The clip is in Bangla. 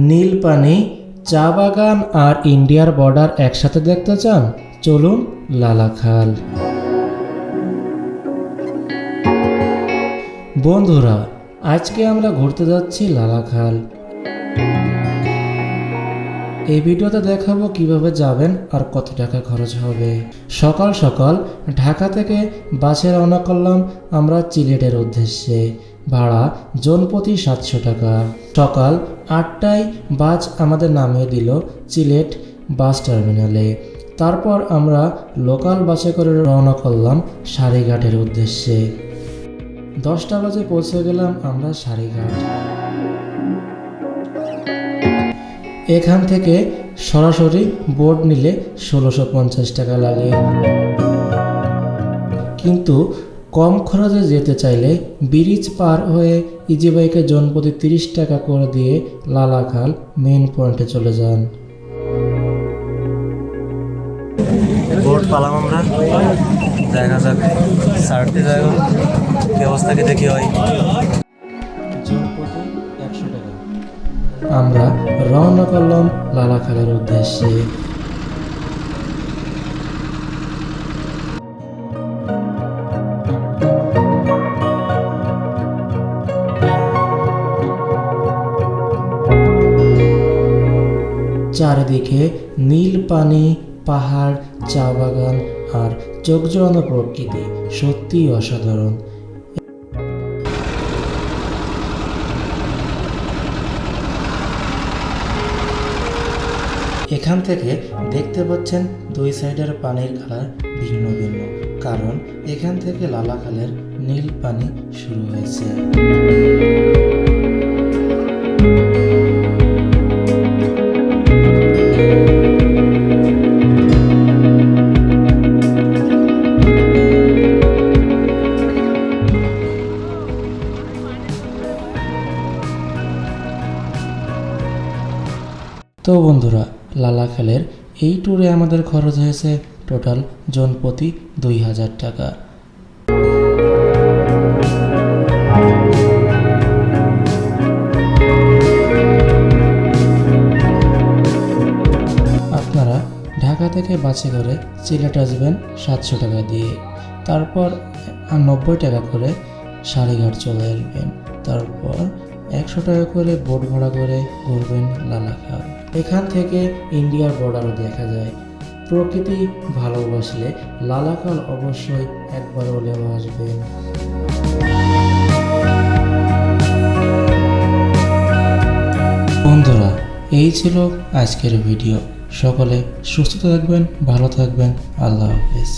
নীল পানি, চা বাগান আর ইন্ডিয়ার বর্ডার একসাথে দেখতে চান? চলুন লালাখাল। বন্ধুরা, আজকে আমরা ঘুরতে যাচ্ছি লালাখাল। এই ভিডিওতে দেখাবো কিভাবে যাবেন আর কত টাকা খরচ হবে। সকাল সকাল ঢাকা থেকে বাসে রওনা করলাম আমরা সিলেটের উদ্দেশ্যে। ভাড়া জনপ্রতি 700 টাকা। সকাল 8টায় বাস আমাদের নামিয়ে দিল সিলেট বাস টার্মিনালে। তারপর আমরা লোকাল বাসে করে রওনা করলাম সারিঘাটের উদ্দেশ্যে। 10টা বাজে পৌঁছে গেলাম আমরা সারিঘাট। এখান থেকে সরাসরি বোট নিলে 1650 টাকা লাগে, কিন্তু কম খরচে যেতে চাইলে ব্রিজ পার হয়ে ইজি বাইকে জনপ্রতি 30 টাকা করে দিয়ে লালাখাল মেইন পয়েন্টে চলে যান। বোট পালাম আমরা, দেখা যাক সারতে যাই কি অবস্থা, কি দেখি হয়। জনপ্রতি 100 টাকা। আমরা রওনা করলাম লালাখালের উদ্দেশ্যে। চারিদিকে নীল পানি, পাহাড়, চা বাগান আর চোখ জোড়ানো প্রকৃতি, সত্যিই অসাধারণ। এখান থেকে দেখতে পাচ্ছেন দুই সাইডের পানির কালার ভিন্ন ভিন্ন, কারণ এখান থেকে লালাখালের নীল পানি শুরু হয়েছে। তো বন্ধুরা, লালাখালের এই ট্যুরে আমাদের খরচ হয়েছে টোটাল জনপ্রতি 2000 টাকা। আপনারা ঢাকা থেকে বাসে করে সিলেট আসবেন 700 টাকা দিয়ে, তারপর 90 টাকা করে সারিঘাট চলে আসবেন, তারপর 100 টাকা করে বোট ভাড়া করে ঘুরবেন লালাখাল। এখান থেকে ইন্ডিয়ার বর্ডারও দেখা যায়। প্রকৃতি ভালোবাসলে লালাখাল অবশ্যই একবার হলেও আসবেন। বন্ধুরা, এই ছিল আজকের ভিডিও। সকলে সুস্থ থাকবেন, ভালো থাকবেন। আল্লাহ হাফেজ।